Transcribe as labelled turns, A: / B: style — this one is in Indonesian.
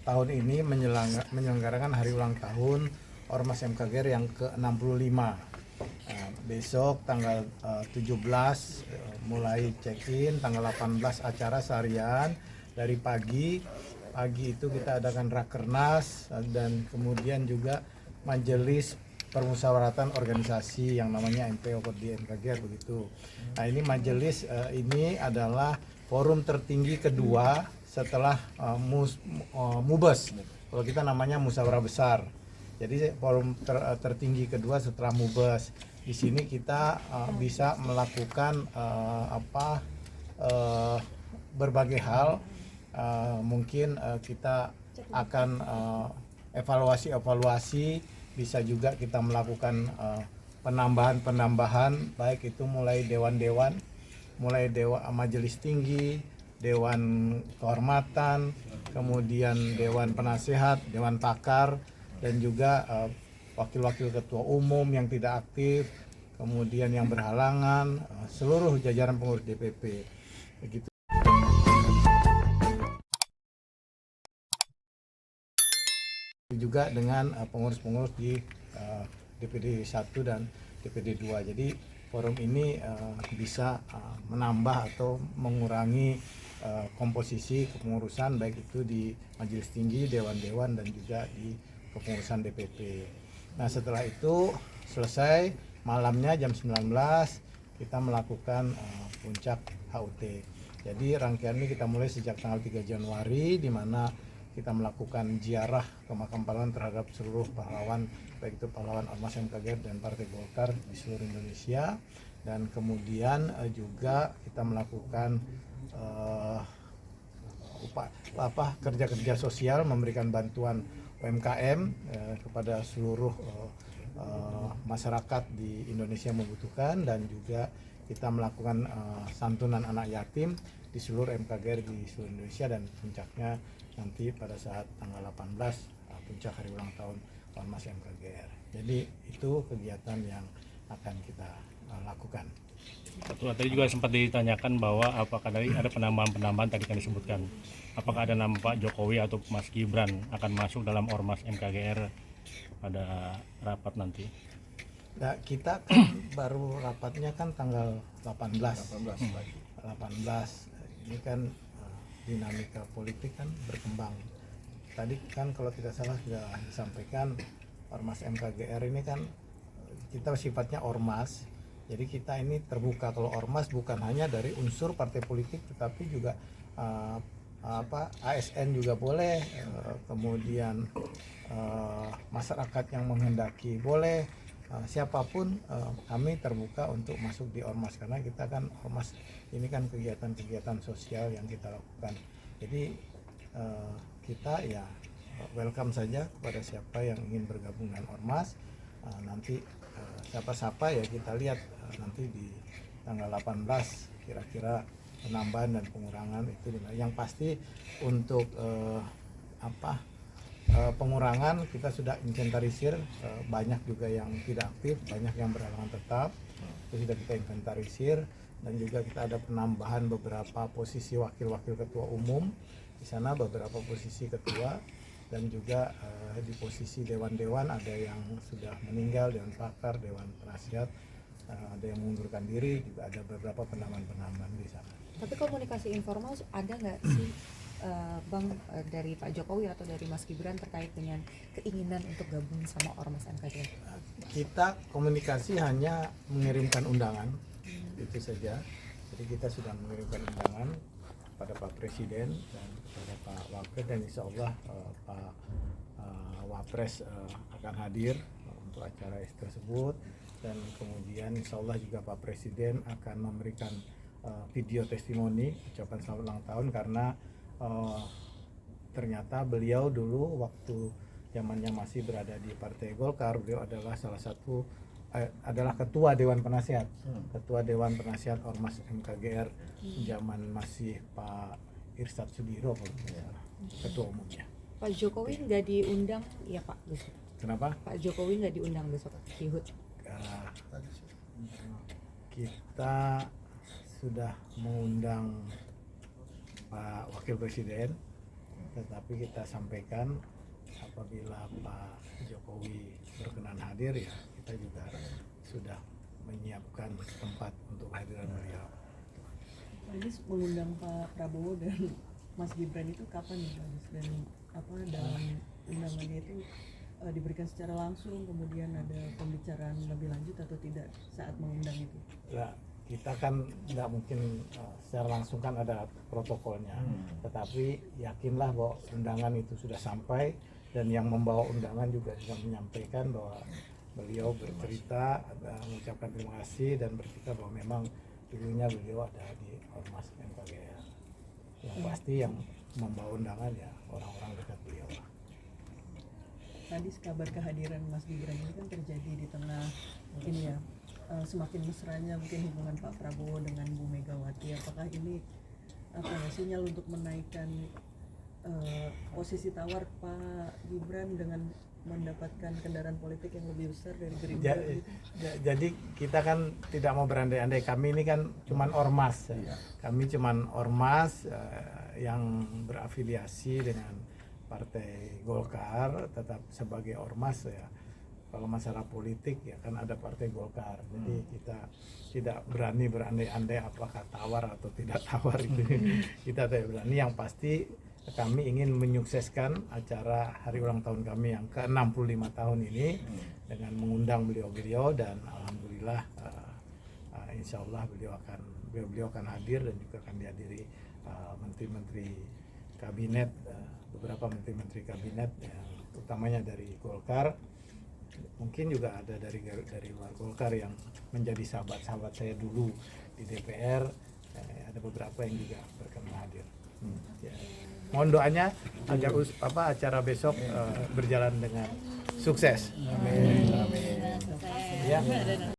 A: tahun ini menyelenggarakan hari ulang tahun Ormas MKGR yang ke-65. Besok tanggal 17 mulai check-in, tanggal 18 acara seharian dari pagi itu kita adakan rakernas dan kemudian juga majelis permusyawaratan organisasi yang namanya MPO di MKGR begitu. Nah ini majelis ini adalah forum tertinggi kedua setelah Mubes. Kalau kita namanya musyawarah besar. Jadi forum tertinggi kedua setelah Mubes. Di sini kita bisa melakukan berbagai hal. Mungkin kita akan evaluasi, bisa juga kita melakukan penambahan baik itu mulai dewan-dewan, mulai majelis tinggi, dewan kehormatan, kemudian dewan penasehat, dewan pakar, dan juga wakil-wakil ketua umum yang tidak aktif, kemudian yang berhalangan, seluruh jajaran pengurus DPP begitu. Juga dengan pengurus-pengurus di DPD 1 dan DPD 2. Jadi forum ini bisa menambah atau mengurangi komposisi kepengurusan baik itu di majelis tinggi, dewan-dewan, dan juga di kepengurusan DPP. Nah setelah itu selesai malamnya jam 19 kita melakukan puncak HUT. Jadi rangkaian ini kita mulai sejak tanggal 3 Januari di mana kita melakukan ziarah ke makam pahlawan terhadap seluruh pahlawan, baik itu pahlawan Ormas MKGR dan Partai Golkar di seluruh Indonesia. Dan kemudian juga kita melakukan kerja-kerja sosial, memberikan bantuan UMKM kepada seluruh masyarakat di Indonesia yang membutuhkan, dan juga kita melakukan santunan anak yatim di seluruh MKGR di seluruh Indonesia, dan puncaknya nanti pada saat tanggal 18 puncak hari ulang tahun Ormas MKGR. Jadi itu kegiatan yang akan kita lakukan.
B: Tadi juga sempat ditanyakan bahwa apakah dari ada penambahan tadi kan disebutkan, apakah ada nama Pak Jokowi atau Mas Gibran akan masuk dalam Ormas MKGR pada rapat nanti?
A: Nah, kita kan baru rapatnya kan tanggal 18. Ini kan dinamika politik kan berkembang. Tadi kan kalau tidak salah sudah disampaikan Ormas MKGR ini kan kita sifatnya ormas. Jadi kita ini terbuka, kalau ormas bukan hanya dari unsur partai politik tetapi juga ASN juga boleh, kemudian masyarakat yang menghendaki boleh, siapapun kami terbuka untuk masuk di ormas, karena kita kan ormas ini kan kegiatan-kegiatan sosial yang kita lakukan. Jadi kita ya welcome saja kepada siapa yang ingin bergabung dengan ormas. Nanti siapa-siapa ya kita lihat nanti di tanggal 18 kira-kira penambahan dan pengurangan itu. Yang pasti untuk pengurangan kita sudah inventarisir, banyak juga yang tidak aktif, banyak yang berhalangan tetap, itu sudah kita inventarisir. Dan juga kita ada penambahan beberapa posisi wakil-wakil ketua umum di sana, beberapa posisi ketua, dan juga di posisi dewan-dewan ada yang sudah meninggal, dewan pakar, dewan penasihat, ada yang mengundurkan diri, juga ada beberapa penambahan-penambahan di sana.
C: Tapi komunikasi informal ada nggak sih Bang, dari Pak Jokowi atau dari Mas Gibran terkait dengan keinginan untuk gabung sama Ormas MKGR?
A: Kita komunikasi hanya mengirimkan undangan, itu saja. Jadi kita sudah mengirimkan undangan kepada Pak Presiden dan kepada Pak Wakil, dan insya Allah Pak Wapres akan hadir untuk acara tersebut. Dan kemudian insya Allah juga Pak Presiden akan memberikan video testimoni ucapan selamat ulang tahun, karena ternyata beliau dulu waktu zamannya masih berada di Partai Golkar, beliau adalah salah satu adalah ketua Dewan Penasihat, ketua Dewan Penasihat Ormas MKGR zaman masih Pak Irsyad Sudiro kalau tidak salah, ketua umumnya.
C: Pak Jokowi nggak diundang ya Pak besok?
A: Kenapa?
C: Pak Jokowi nggak diundang besok di HUT?
A: Kita sudah mengundang Pak Wakil Presiden tetapi kita sampaikan apabila Pak Jokowi berkenan hadir ya kita juga sudah menyiapkan tempat untuk kehadiran beliau.
D: Ini mengundang Pak Prabowo dan Mas Gibran itu kapan nih Pak Agus? Dan apa dalam undangannya itu diberikan secara langsung, kemudian ada pembicaraan lebih lanjut atau tidak saat mengundang itu?
A: Ya, kita kan nggak mungkin secara langsung kan ada protokolnya, tetapi yakinlah bahwa undangan itu sudah sampai dan yang membawa undangan juga sudah menyampaikan bahwa beliau bercerita, mengucapkan terima kasih dan bercerita bahwa memang dulunya beliau ada di Ormas MKGR. Yang pasti yang membawa undangan ya orang-orang dekat beliau.
D: Tadi kabar kehadiran Mas Gibran ini kan terjadi di tengah mungkin ya semakin mesranya mungkin hubungan Pak Prabowo dengan Bu Megawati. Apakah ini apa ya, sinyal untuk menaikkan posisi tawar Pak Gibran dengan mendapatkan kendaraan politik yang lebih besar dari Gerindra?
A: Jadi kita kan tidak mau berandai-andai, kami ini kan cuman ormas, kami cuman ormas yang berafiliasi dengan Partai Golkar, tetap sebagai ormas ya. Kalau masalah politik ya kan ada Partai Golkar, jadi kita tidak berani berandai-andai apakah tawar atau tidak tawar itu. Kita tidak berani, yang pasti kami ingin menyukseskan acara hari ulang tahun kami yang ke-65 tahun ini dengan mengundang beliau-beliau dan alhamdulillah insya Allah beliau akan hadir dan juga akan dihadiri menteri-menteri kabinet, beberapa menteri-menteri kabinet yang utamanya dari Golkar, mungkin juga ada dari luar Golkar yang menjadi sahabat-sahabat saya dulu di DPR, ada beberapa yang juga berkenan hadir. Ya. Mohon doanya agar acara besok berjalan dengan sukses. Amin. Ya.